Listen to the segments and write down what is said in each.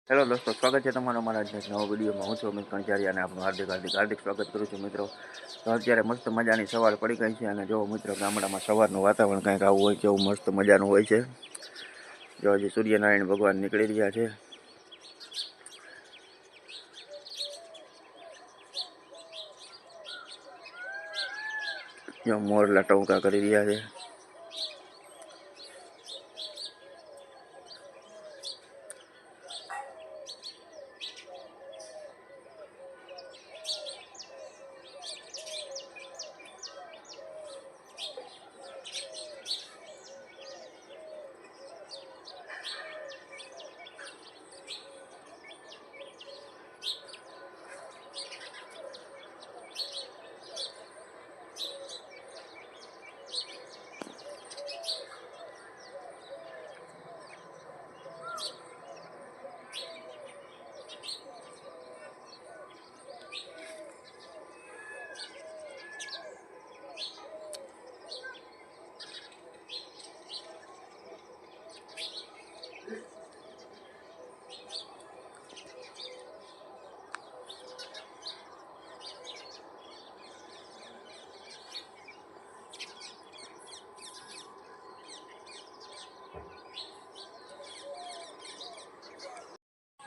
Hello દોસ્તો, સ્વાગત છે તમારો અમારા આજના નવો વિડીયોમાં. હું છું અમિત કણચારી અને આપણું હાર્દિક સ્વાગત કરું છું મિત્રો. તો અત્યારે મસ્ત મજાની સવાર પડી ગઈ છે અને જો મિત્રો ગામડામાં સવારનું વાતાવરણ કંઈક આવું હોય છે, એવું મસ્ત મજાનું હોય છે. જો હજી સૂર્યનારાયણ ભગવાન નીકળી રહ્યા છે. જો મોરલા ટવકા કરી રહ્યા છે.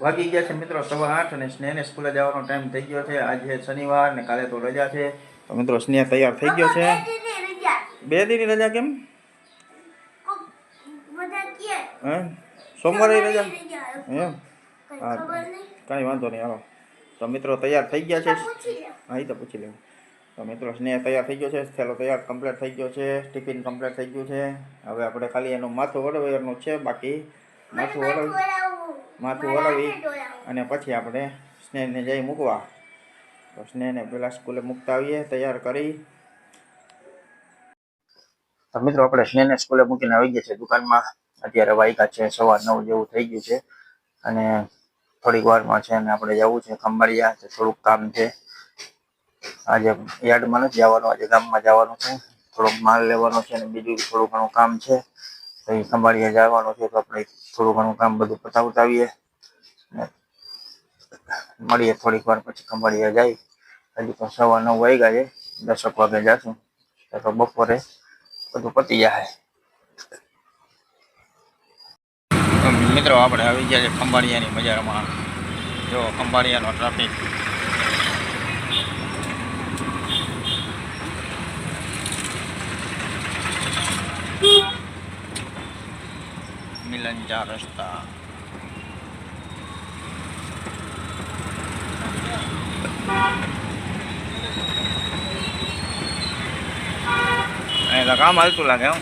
વાગી ગયા છે મિત્રો 8:15 અને સ્નેહને સ્કૂલે જવાનો ટાઈમ થઈ ગયો છે. આજે શનિવાર ને કાલે તો રજા છે. તો મિત્રો સ્નેહ તૈયાર થઈ ગયો છે. 2 દીની રજા કેમ? સોમવારે રજા એમ? હા, કાંઈ વાંધો નહીં. હાલો, તો મિત્રો તૈયાર થઈ ગયા છે. હા, એ તો પૂછી લેવું. તો મિત્રો સ્નેહ તૈયાર થઈ ગયો છે. થેલો તૈયાર કમ્પ્લીટ થઈ ગયો છે. ટિફિન કમ્પ્લીટ થઈ ગયું છે. હવે આપણે ખાલી એનું માથું વળવાનું છે. બાકી માથું વળાવી અને પછી આપણે સ્નેહને જઈ મૂકવા. તો સ્નેહને પહેલાં સ્કૂલે મૂકતા આવીએ તૈયાર કરી. તો મિત્રો આપણે સ્નેહને સ્કૂલે મૂકીને આવી ગયા છે દુકાનમાં. અત્યારે વાગ્યા છે 9:15 જેવું થઈ ગયું છે અને થોડીક વારમાં છે અને આપણે જવું છે ખંભાળિયા. થોડુંક કામ છે. આજે યાર્ડમાં નથી જવાનું, આજે ગામમાં જવાનું છે. થોડોક માલ લેવાનો છે અને બીજું થોડું ઘણું કામ છે. તો એ ખંભાળિયા જવાનું છે. તો આપણે થોડું ઘણું કામ બધું પતાવતા આવીએ. મળીએ થોડીક વાર પછી ખંભાળિયા જાય. હજી તો 9:15 વાગ્યા છે. 10 વાગે જશું તો બપોરે બધું પતી જાય. મિત્રો આપણે આવી ગયા છે ખંભાળિયાની બજારમાં. જો ખંભાળિયાનો ટ્રાફિક. મિલન 4 રસ્તા. અહીંયા કામ હાલતું લાગે. હું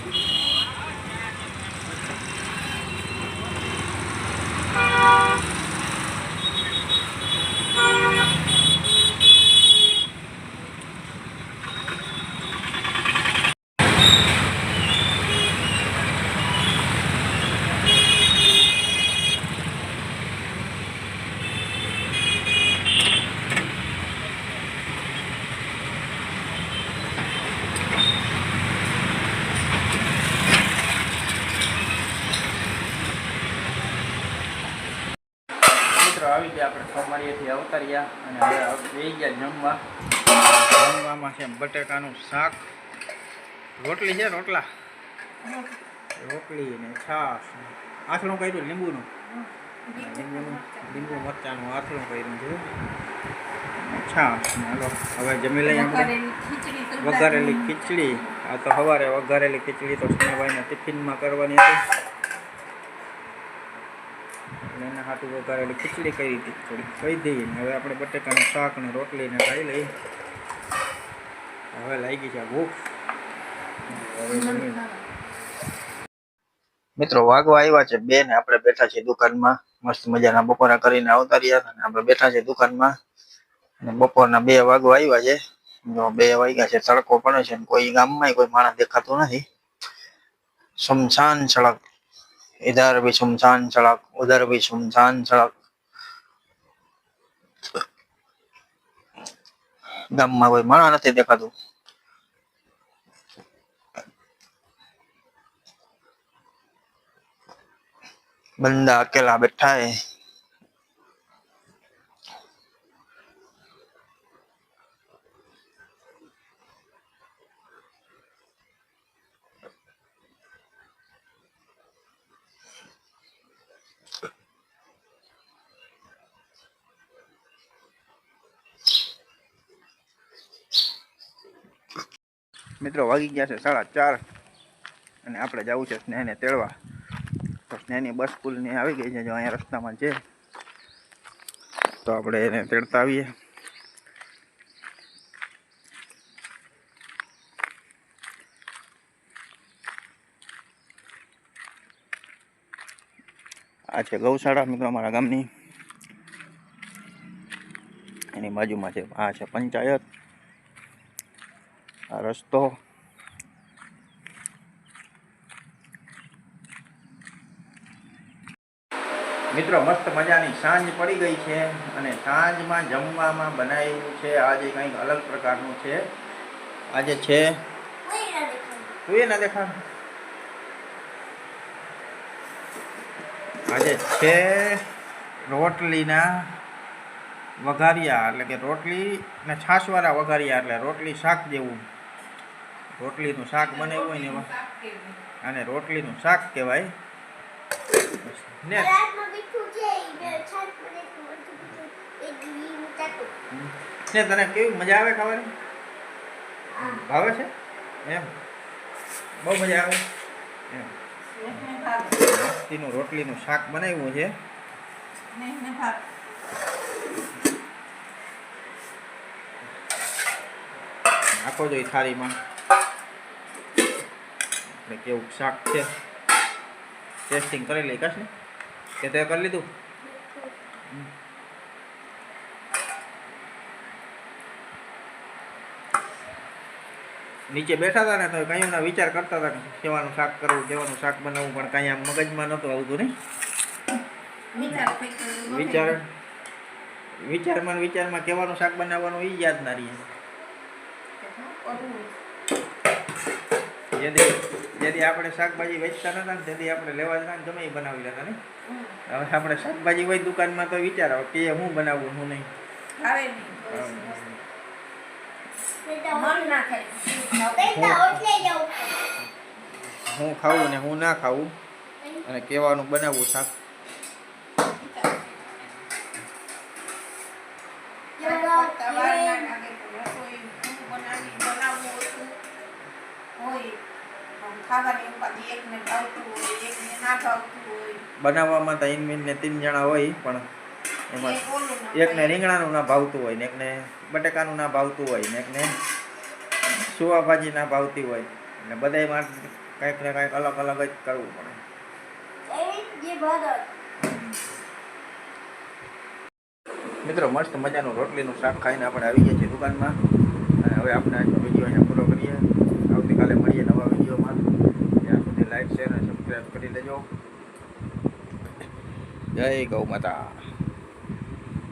આવી ગયા આપણે ખંભાળિયાથી અવતર્યા અને હવે બેસી ગયા જમવા. જમવામાં છે બટેકાનું શાક, રોટલી છે, રોટલી ને છાશ, આથણું કર્યું લીંબુનું લીંબુ મરચાનું આથણું કર્યું છે, છાશ. હાલો હવે જમી લઈએ આપણે. વઘારેલી ખીચડી. આ તો સવારે વઘારેલી ખીચડી તો સ્નેહભાઈને ટિફિનમાં કરવાની હતી. એના હાથું વઘારેલી ખીચડી કરી હતી, થોડીક કહી દઈએ. હવે આપણે બટેકાનું શાક ને રોટલી ને ખાઈ લઈએ. હવે લાગી છે ભૂખ. મિત્રો વાગવા આવ્યા છે 2 ને આપણે બેઠા છીએ દુકાનમાં. મસ્ત મજાના બપોરા કરીને આવતા રહ્યા અને આપણે બેઠા છે દુકાનમાં. અને બપોરના 2 વાગવા આવ્યા છે. જો 2 વાગ્યા છે, તડકો પડે છે, કોઈ ગામમાં કોઈ માણસ દેખાતું નથી. સુમસાન સડક. इधर भी सुमसान सड़क, उधर भी सुमसान सड़क. ગામમાં કોઈ માણસ નથી દેખાતું. બંદા અકેલા બેઠા હે. મિત્રો વાગી ગયા છે 4:30 અને આપણે જવું છે સ્નેહને તેડવા. તો સ્નેહની બસ સ્કૂલની આવી ગઈ છે, જો અહીંયા રસ્તામાં છે, તો આપણે એને તેડતા આવીએ. આ છે ગૌશાળા મિત્રો અમારા ગામની, એની બાજુમાં છે આ છે પંચાયત, આ રસ્તો. મિત્રો મસ્ત મજાની સાંજ પડી ગઈ છે અને સાંજમાં જમવામાં બનાવ્યું છે આજે કંઈક અલગ પ્રકારનું છે. આજે છે તું એ ના દેખાડ, આજે છે રોટલીના વઘારિયા, એટલે કે રોટલી ને છાશવાળા વઘારિયા, એટલે રોટલી શાક જેવું. રોટલીનું શાક બનાવ્યું હોય ને એમાં, અને રોટલીનું શાક કહેવાય ને. તને કેવી મજા આવે ખાવાની? ભાવે છે એમ? બહુ મજા આવે એમ. રોટલીનું શાક બનાવ્યું છે. નાખો જોઈએ થાળીમાં, એટલે કેવું શાક છે ટેસ્ટિંગ કરી લઈ કશ ને, કે તે કરી લીધું? નીચે બેઠા હતા ને તો કયું ના વિચાર કરતા હતા કેવાનું શાક કરવું, કેવાનું શાક બનાવવું, પણ કઈ આમ મગજમાં નહોતું આવતું નહીં. વિચારમાં કેવાનું શાક બનાવવાનું એ યાદ ના રહી. જેથી આપણે શાકભાજી વેચતા નતા ને તેથી આપણે લેવા જતા ગમે એ બનાવી લેતા ને. હવે આપણે શાકભાજી હોય દુકાનમાં તો વિચાર આવે કે હું બનાવવું હું નહીં. હું ખાવું ને હું ના ખાવું, અને કેવાનું બનાવવું શાક. બનાવવામાં તો ને 3 જણા હોય, પણ એમાં એકને રીંગણાનું ના ભાવતું હોય, ને એકને બટેકાનું ના ભાવતું હોય, ને એકને સુવા ભાજી ના ભાવતી હોય, એટલે બધામાં કંઈક ને કંઈક અલગ અલગ જ કરવું પડે. મિત્રો મસ્ત મજાનું રોટલીનું શાક ખાઈને આપણે આવી ગયા છીએ દુકાનમાં, અને હવે આપણે આજનો વિડીયો અહીંયા પૂરો કરીએ. આવતીકાલે મળીએ નવા વિડીયોમાં. ત્યાં સુધી લાઈક શેર અને સબસ્ક્રાઈબ કરી લેજો. જય ગૌ માતા.